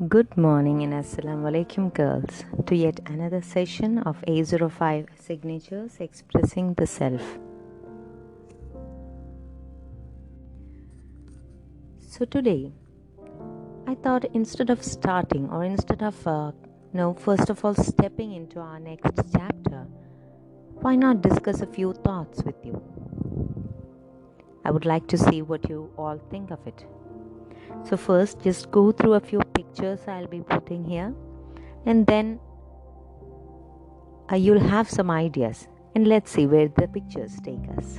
Good morning and Assalamu alaikum girls to yet another session of A05 Signatures Expressing the Self. So today I thought instead of first of all stepping into our next chapter, why not discuss a few thoughts with you? I would like to see what you all think of it. So first just go through a few pictures I'll be putting here, and then you'll have some ideas, and let's see where the pictures take us.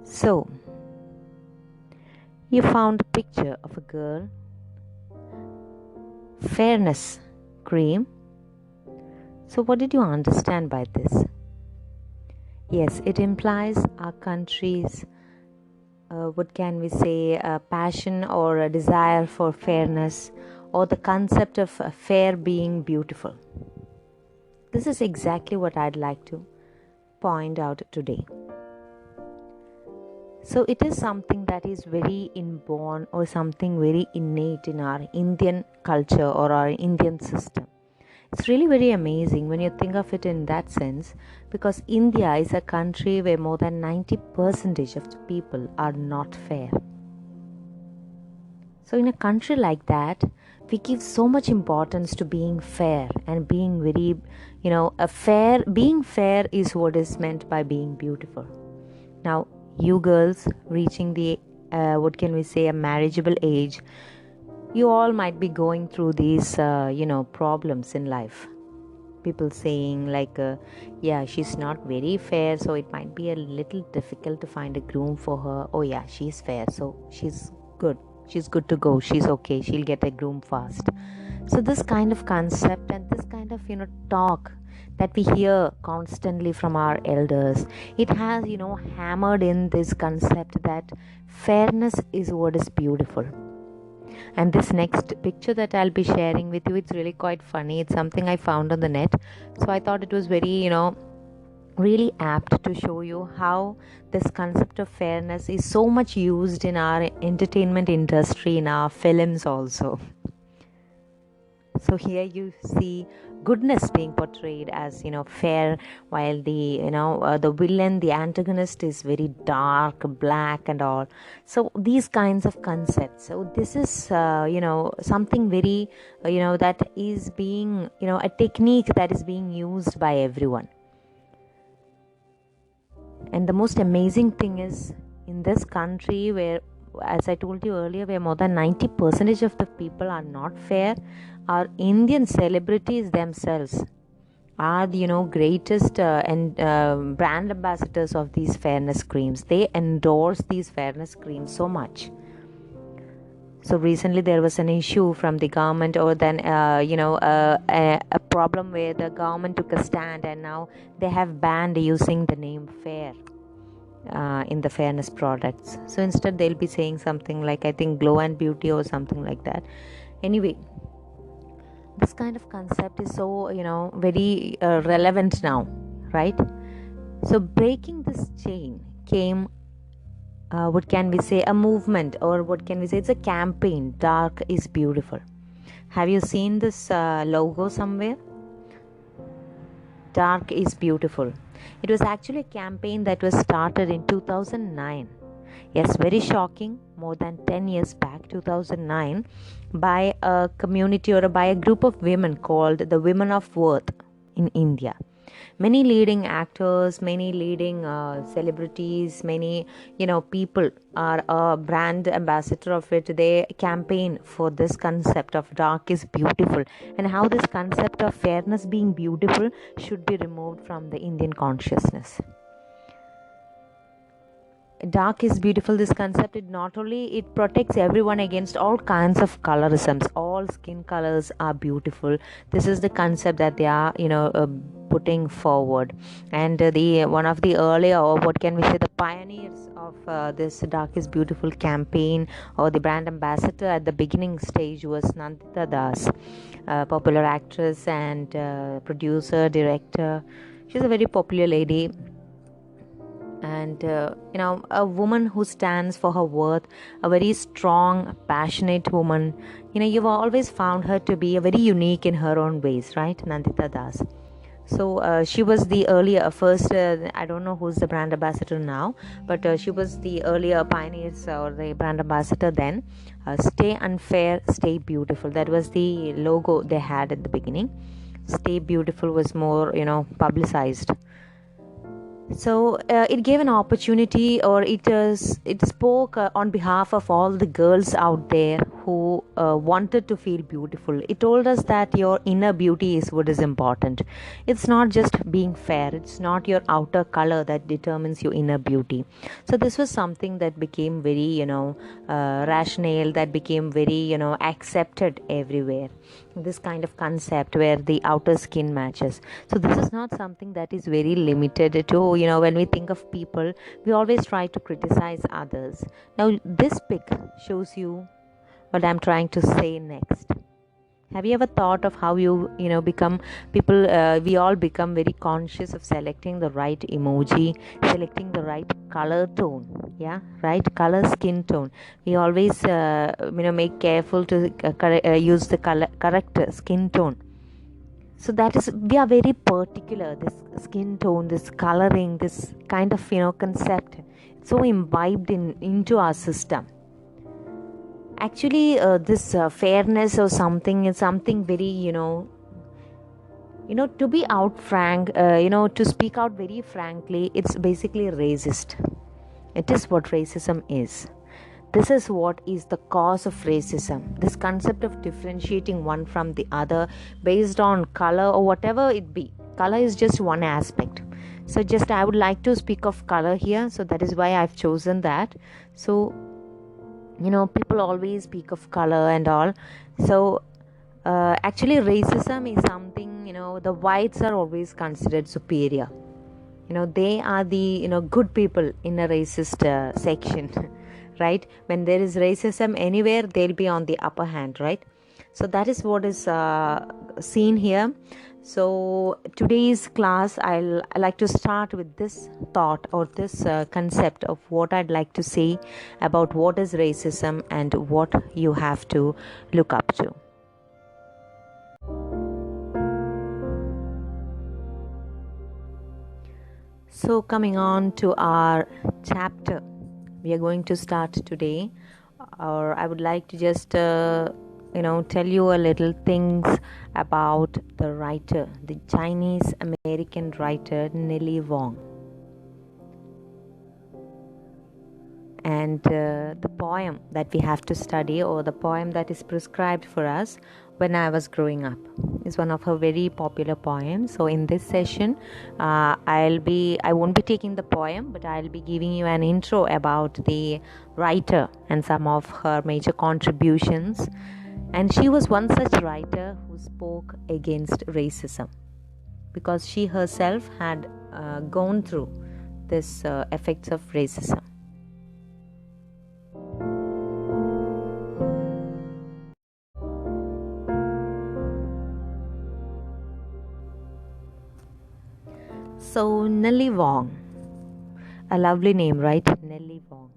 So, you found a picture of a girl, fairness cream. So, what did you understand by this? Yes, it implies our country's, passion or a desire for fairness, or the concept of fair being beautiful. This is exactly what I'd like to point out today. So it is something that is very inborn or something very innate in our Indian culture or our Indian system. It's really very amazing when you think of it in that sense, because India is a country where more than 90% of the people are not fair. So in a country like that, we give so much importance to being fair and being very, being fair is what is meant by being beautiful. Now, you girls reaching the a marriageable age, you all might be going through these problems in life. People saying like she's not very fair, so it might be a little difficult to find a groom for her. Oh yeah, she's fair, so she's good to go, she's okay, she'll get a groom fast. So this kind of concept and this kind of talk that we hear constantly from our elders, it has hammered in this concept that fairness is what is beautiful. And this next picture that I'll be sharing with you, it's really quite funny. It's something I found on the net, so I thought it was very really apt to show you how this concept of fairness is so much used in our entertainment industry, in our films also. So here you see goodness being portrayed as fair, while the villain, the antagonist, is very dark, black and all. So these kinds of concepts, so this is something very that is being a technique that is being used by everyone. And the most amazing thing is, in this country where, as I told you earlier, where more than 90% of the people are not fair, our Indian celebrities themselves are the greatest brand ambassadors of these fairness creams. They endorse these fairness creams so much. So recently there was an issue from the government, or then a problem where the government took a stand, and now they have banned using the name fair in the fairness products. So instead they'll be saying something like, I think, glow and beauty or something like that. Anyway, this kind of concept is so very relevant now, right? So breaking this chain came a movement, or it's a campaign. Dark is beautiful. Have you seen this logo somewhere? Dark is beautiful. It was actually a campaign that was started in 2009. Yes, very shocking. More than 10 years back, 2009, by a community or by a group of women called the Women of Worth in India. Many leading actors, many leading celebrities, many people are a brand ambassador of it. They campaign for this concept of dark is beautiful, and how this concept of fairness being beautiful should be removed from the Indian consciousness. dark is beautiful, this concept, it not only it protects everyone against all kinds of colorisms. All skin colors are beautiful. This is the concept that they are putting forward. And the one of the earlier, or what can we say, the pioneers of this dark is beautiful campaign, or the brand ambassador at the beginning stage, was Nandita Das, a popular actress and producer, director. She's a very popular lady, and a woman who stands for her worth, a very strong, passionate woman. You've always found her to be a very unique in her own ways, right, Nandita Das? So she was the earlier first, I don't know who's the brand ambassador now, but she was the earlier pioneers or the brand ambassador then. Stay unfair, stay beautiful, that was the logo they had at the beginning. Stay beautiful was more publicized. So it gave an opportunity, or it spoke on behalf of all the girls out there who wanted to feel beautiful. It told us that your inner beauty is what is important. It's not just being fair, it's not your outer color that determines your inner beauty. So this was something that became very rational, that became very accepted everywhere, this kind of concept where the outer skin matches. So this is not something that is very limited to, when we think of people, we always try to criticize others. Now this pic shows you what I'm trying to say next. Have you ever thought of how you become people, we all become very conscious of selecting the right emoji, selecting the right color tone, right color, skin tone. We always make careful to use the correct skin tone. So that is, we are very particular, this skin tone, this coloring, this kind of concept, so imbibed into our system. Actually this fairness or something is something very to be out frank, to speak out very frankly, it's basically racist. It is what racism is. This is what is the cause of racism, this concept of differentiating one from the other based on color or whatever it be. Color is just one aspect. So just I would like to speak of color here, so that is why I've chosen that. So people always speak of color and all. So actually racism is something, the whites are always considered superior. They are the good people in a racist section right? When there is racism anywhere, they'll be on the upper hand, right? So that is what is seen here. So today's class, I like to start with this thought, or this concept of what I'd like to say about what is racism and what you have to look up to. So coming on to our chapter, we are going to start today, or I would like to just tell you a little things about the writer, the Chinese American writer Nellie Wong, and the poem that we have to study, or the poem that is prescribed for us when I was growing up, is one of her very popular poems. So in this session, I won't be taking the poem, but I'll be giving you an intro about the writer and some of her major contributions. And she was one such writer who spoke against racism, because she herself had gone through this effects of racism. So Nellie Wong, a lovely name, right? Nellie Wong.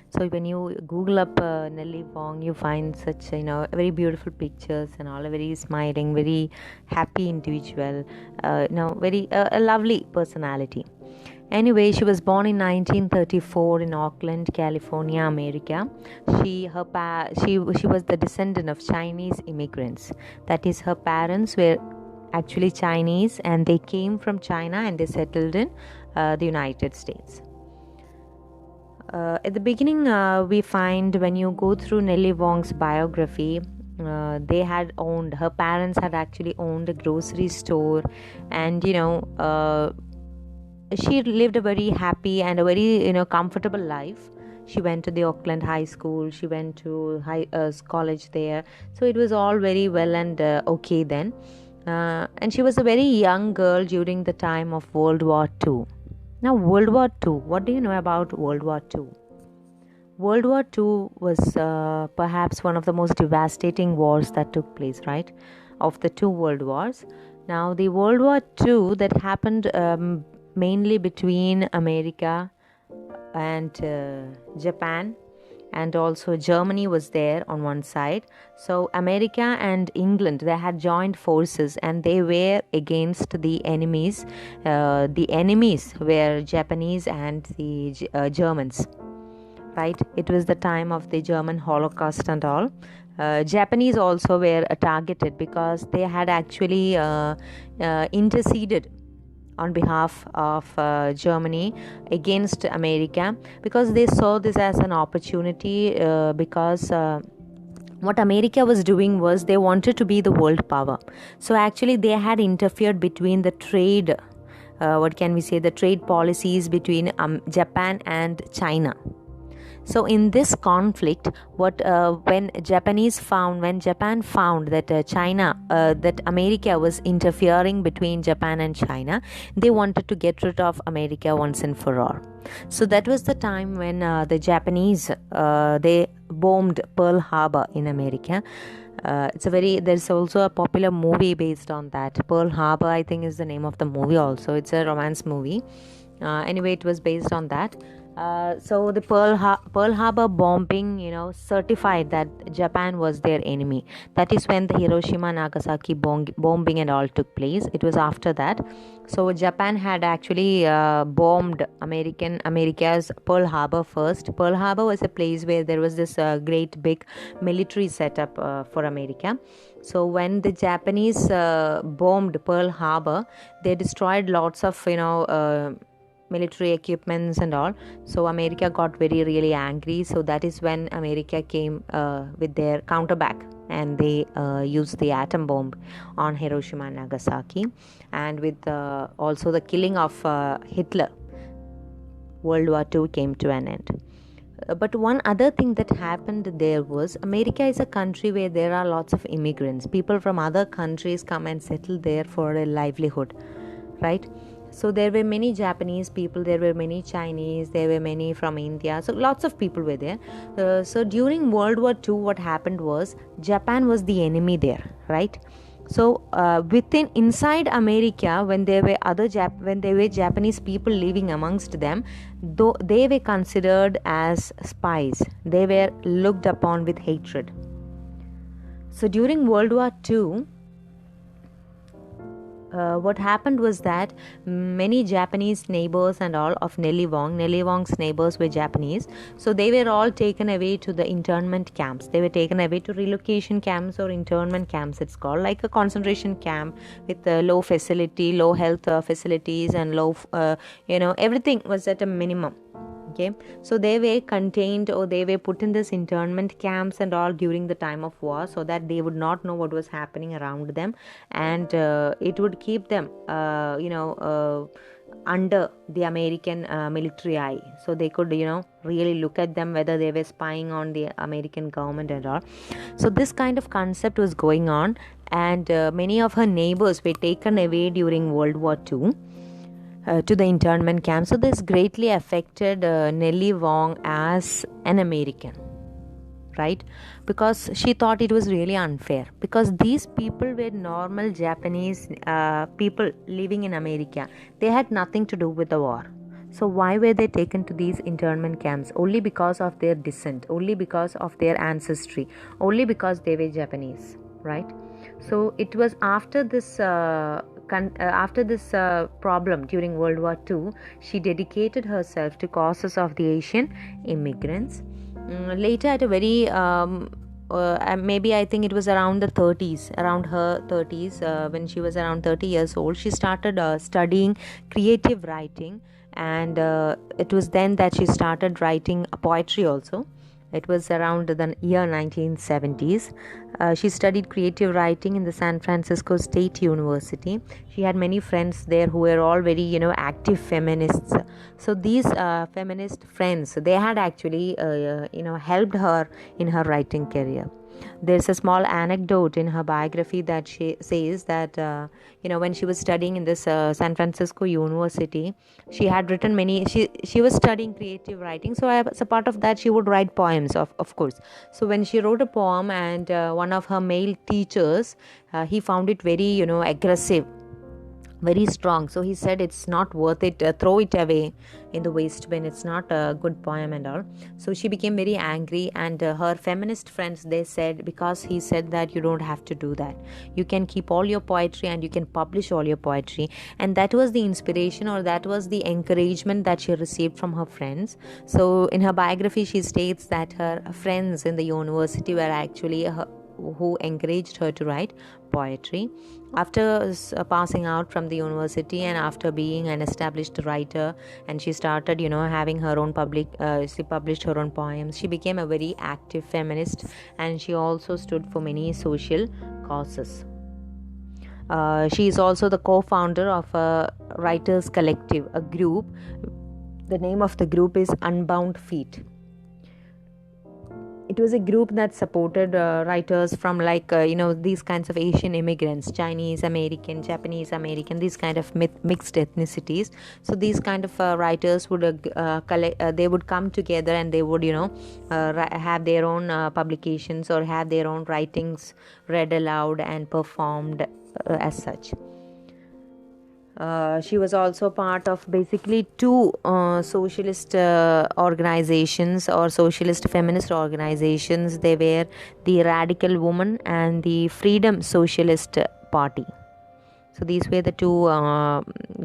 So when you Google up Nellie Wong, you find such very beautiful pictures and all, a very smiling, very happy individual, very a lovely personality. Anyway, she was born in 1934 in Oakland, California, America. She was the descendant of Chinese immigrants. That is, her parents were actually Chinese, and they came from China and they settled in the United States. At the beginning, we find, when you go through Nellie Wong's biography, her parents had actually owned a grocery store, and she lived a very happy and a very comfortable life. She went to the Auckland High School. She went to college there. So it was all very well and okay then. And she was a very young girl during the time of World War II. Now, World War II, what do you know about World War II? World War II was perhaps one of the most devastating wars that took place, right? Of the two world wars. Now, the World War II that happened mainly between America and Japan, and also Germany was there on one side. So America and England, they had joined forces and they were against the enemies. The enemies were Japanese and the Germans, right? It was the time of the German Holocaust and all. Japanese also were targeted because they had actually interceded on behalf of Germany against America, because they saw this as an opportunity, because what America was doing was they wanted to be the world power. So actually they had interfered between the trade, the trade policies between Japan and China. So in this conflict, when Japan found that that America was interfering between Japan and China, they wanted to get rid of America once and for all. So that was the time when the Japanese they bombed Pearl Harbor in America. There's also a popular movie based on that. Pearl Harbor, I think, is the name of the movie also. It's a romance movie. Anyway, it was based on that. So the Pearl Harbor bombing, certified that Japan was their enemy. That is when the Hiroshima Nagasaki bombing and all took place. It was after that. So Japan had actually bombed America's Pearl Harbor first. Pearl Harbor was a place where there was this great big military setup for America. So when the Japanese bombed Pearl Harbor, they destroyed lots of military equipments and all. So America got really angry. So that is when America came with their counterback, and they used the atom bomb on Hiroshima and Nagasaki, and with also the killing of Hitler, World War II came to an end. But one other thing that happened there was, America is a country where there are lots of immigrants. People from other countries come and settle there for a livelihood, right? So there were many Japanese people, there were many Chinese, there were many from India. So lots of people were there. So during World War II, what happened was, Japan was the enemy there, right? So inside America, when there were Japanese people living amongst them, though they were considered as spies, they were looked upon with hatred. So during World War II, what happened was that many Japanese neighbors and all of Nellie Wong's neighbors were Japanese. So they were all taken away to the internment camps. They were taken away to relocation camps or internment camps, it's called, like a concentration camp with low health facilities, and low, everything was at a minimum. Okay, so they were contained, or they were put in this internment camps and all during the time of war, so that they would not know what was happening around them, and it would keep them under the American military eye, so they could really look at them whether they were spying on the American government and all. So this kind of concept was going on, and many of her neighbors were taken away during World War II. To the internment camp. So this greatly affected Nellie Wong as an American, right? Because she thought it was really unfair, because these people were normal Japanese people living in America. They had nothing to do with the war. So why were they taken to these internment camps? Only because of their descent, only because of their ancestry, only because they were Japanese, right? So it was after this problem during World War II, she dedicated herself to causes of the Asian immigrants. Later, at a very maybe I think it was around her 30s, when she was around 30 years old, she started studying creative writing, and it was then that she started writing poetry also. It was around the year 1970s. She studied creative writing in the San Francisco State University. She had many friends there who were all very, active feminists. So these feminist friends, they had actually, helped her in her writing career. There's a small anecdote in her biography that she says that when she was studying in this San Francisco University, she had written many. She was studying creative writing, so as a part of that, she would write poems, of course. So when she wrote a poem, and one of her male teachers, he found it very aggressive, very strong. So he said, it's not worth it, throw it away in the waste bin, it's not a good poem and all. So she became very angry, and her feminist friends, they said, because he said that you don't have to do that, you can keep all your poetry and you can publish all your poetry. And that was the inspiration, or that was the encouragement that she received from her friends. So in her biography, she states that her friends in the university were actually who encouraged her to write poetry. After passing out from the university, and after being an established writer, and she started having her own she published her own poems. She became a very active feminist, and she also stood for many social causes. She is also the co-founder of a writers collective, a group. The name of the group is Unbound Feet. It was a group that supported writers from these kinds of Asian immigrants, Chinese American, Japanese American, these kind of mixed ethnicities. So these kind of writers would they would come together, and they would have their own publications, or have their own writings read aloud and performed as such. She was also part of basically two socialist organizations, or socialist feminist organizations. They were the Radical Woman and the Freedom Socialist Party. So these were the two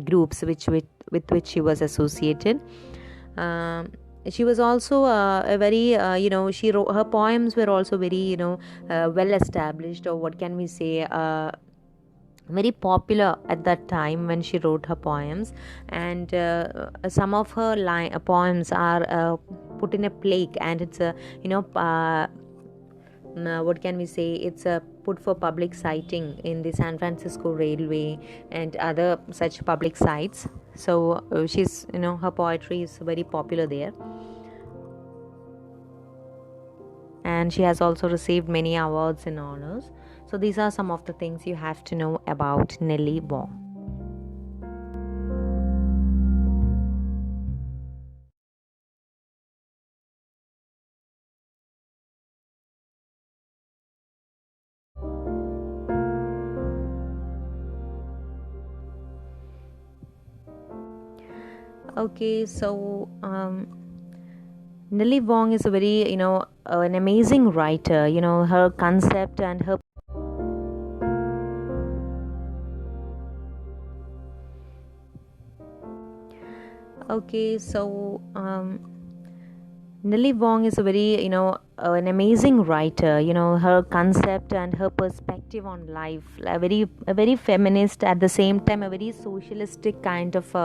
groups with which she was associated. She was also a very she wrote, her poems were also very well established, or what can we say, very popular at that time when she wrote her poems. And some of her poems are put in a plaque, and it's a what can we say, it's a put for public sighting in the San Francisco Railway and other such public sites. So she's her poetry is very popular there, and she has also received many awards and honors. So these are some of the things you have to know about Nellie Wong. Okay, so Nellie Wong is a very an amazing writer. Her concept and her Okay, so Nellie Wong is a very, an amazing writer. Her concept and her perspective on life, a very feminist, at the same time a very socialistic kind of,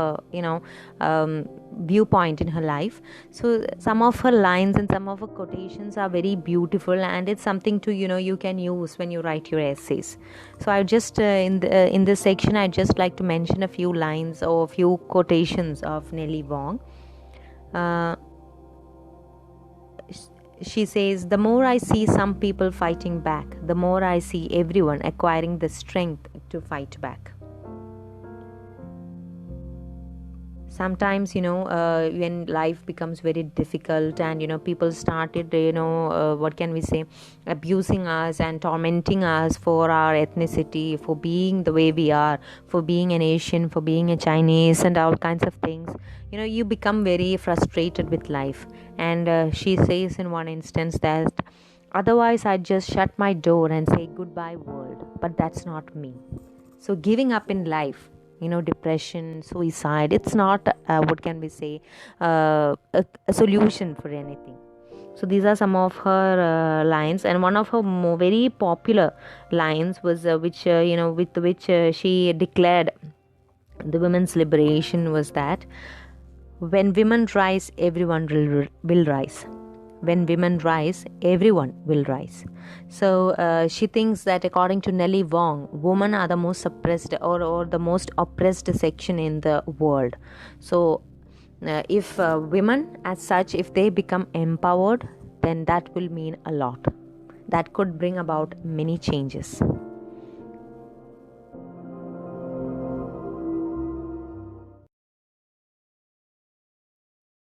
viewpoint in her life. So some of her lines and some of her quotations are very beautiful, and it's something to you can use when you write your essays. So I just in this section, I just like to mention a few lines or a few quotations of Nellie Wong. She says, the more I see some people fighting back, the more I see everyone acquiring the strength to fight back. Sometimes when life becomes very difficult, and people started what can we say, abusing us and tormenting us for our ethnicity, for being the way we are, for being an Asian, for being a Chinese, and all kinds of things. You become very frustrated with life. And she says in one instance that, otherwise I'd just shut my door and say goodbye world, but that's not me. So giving up in life, depression, suicide, it's not what can we say, a solution for anything. So these are some of her lines, and one of her very popular lines was with which she declared the women's liberation was that, when women rise, everyone will rise. when women rise, everyone will rise. So she thinks that according to Nellie Wong, women are the most suppressed or the most oppressed section in the world. So if women as such, if they become empowered, then that will mean a lot. That could bring about many changes.